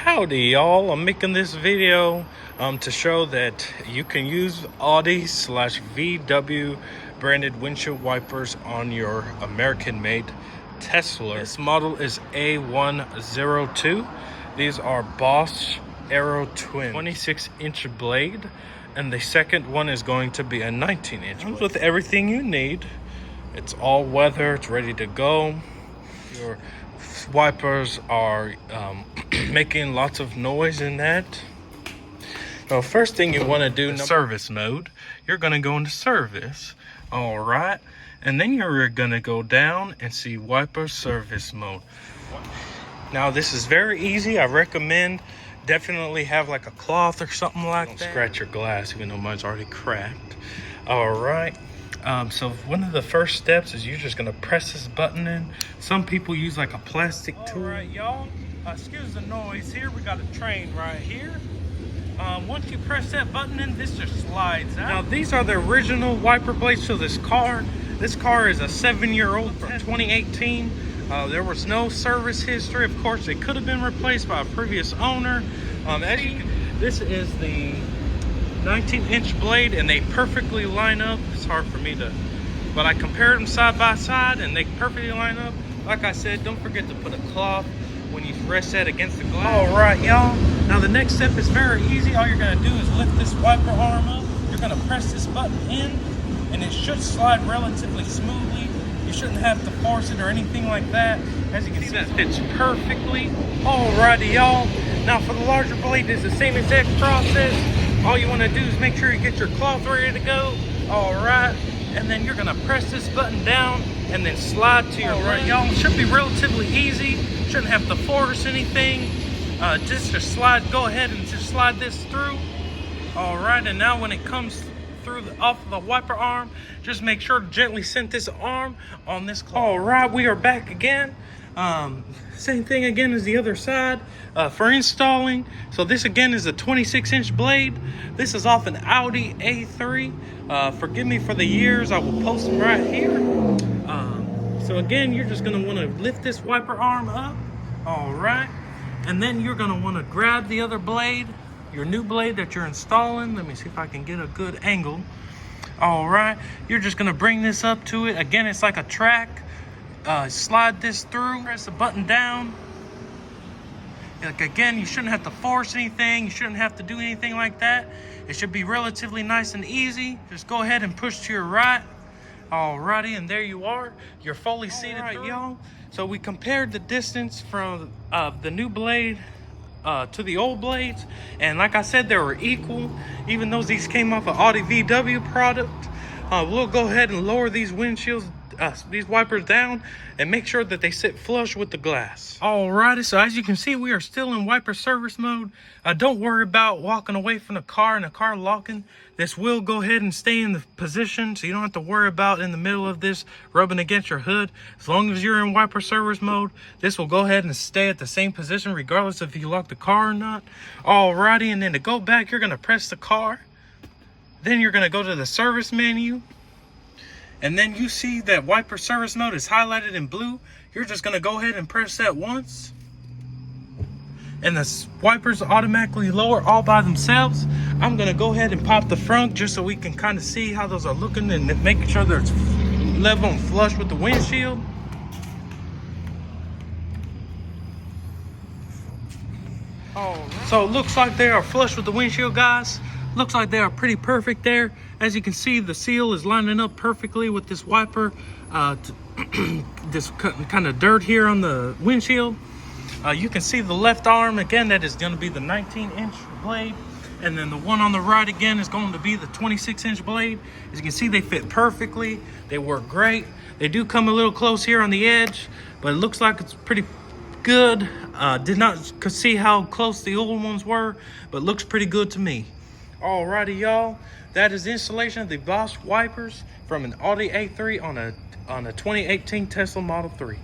Howdy y'all, I'm making this video to show that you can use Audi/VW branded windshield wipers on your American made Tesla. This model is A102. These are Bosch Aero Twin 26-inch blade, and the second one is going to be a 19-inch. Comes with everything you need. It's all weather, it's ready to go. Your wipers are making lots of noise in that. Well, first thing you want to do, service mode. You're going to go into service. All right, and then you're going to go down and see wiper service mode. Now this is very easy. I recommend definitely have like a cloth or something like that. Don't scratch your glass, even though mine's already cracked. All right. So one of the first steps is you're just gonna press this button in. Some people use like a plastic tool. All right, y'all, excuse the noise here. We got a train right here. Once you press that button in, this just slides out. Now these are the original wiper blades to this car. This car is a 7-year-old from 2018. There was no service history. Of course, it could have been replaced by a previous owner. This is the 19-inch blade, and they perfectly line up. It's hard for me to, but I compared them side by side and they perfectly line up. Like I said, don't forget to put a cloth when you rest that against the glass. All right, y'all. Now the next step is very easy. All you're gonna do is lift this wiper arm up. You're gonna press this button in, and it should slide relatively smoothly. You shouldn't have to force it or anything like that. As you can see, that fits perfectly. Alrighty, y'all. Now for the larger blade, it's the same exact process. All you want to do is make sure you get your cloth ready to go. All right, and then you're gonna press this button down and then slide to your right. Y'all, it should be relatively easy. Shouldn't have to force anything. Just to slide, go ahead and just slide this through. All right, and now when it comes through off the wiper arm, just make sure to gently set this arm on this cloth. All right, we are back again. Same thing again as the other side for installing. So this again is a 26-inch blade. This is off an Audi A3. Forgive me for the years, I will post them right here. So again, you're just gonna wanna lift this wiper arm up. All right, and then you're gonna wanna grab the other blade, your new blade that you're installing. Let me see if I can get a good angle. All right, you're just gonna bring this up to it. Again, it's like a track. Slide this through, press the button down. Like again, you shouldn't have to force anything. You shouldn't have to do anything like that. It should be relatively nice and easy. Just go ahead and push to your right. Alrighty, and there you are. You're fully seated, right, y'all. So we compared the distance from the new blade to the old blades, and like I said, they were equal. Even though these came off an Audi VW product, we'll go ahead and lower these windshields, these wipers down, and make sure that they sit flush with the glass. Alrighty, so as you can see, we are still in wiper service mode. Don't worry about walking away from the car and the car locking. This will go ahead and stay in the position, so you don't have to worry about in the middle of this rubbing against your hood. As long as you're in wiper service mode, this will go ahead and stay at the same position regardless if you lock the car or not. Alrighty, and then to go back, you're gonna press the car. Then you're gonna go to the service menu. And then you see that wiper service mode is highlighted in blue. You're just gonna go ahead and press that once, and the wipers automatically lower all by themselves. I'm gonna go ahead and pop the front just so we can kind of see how those are looking and making sure they're level and flush with the windshield. So it looks like they are flush with the windshield, guys. Looks like they are pretty perfect there. As you can see, the seal is lining up perfectly with this wiper. This kind of dirt here on the windshield. You can see the left arm again, that is going to be the 19-inch blade, and then the one on the right again is going to be the 26-inch blade. As you can see, they fit perfectly. They work great. They do come a little close here on the edge, but it looks like it's pretty good. Did not see how close the old ones were, but looks pretty good to me. Alrighty, y'all, that is the installation of the Bosch wipers from an Audi A3 on a 2018 Tesla Model 3.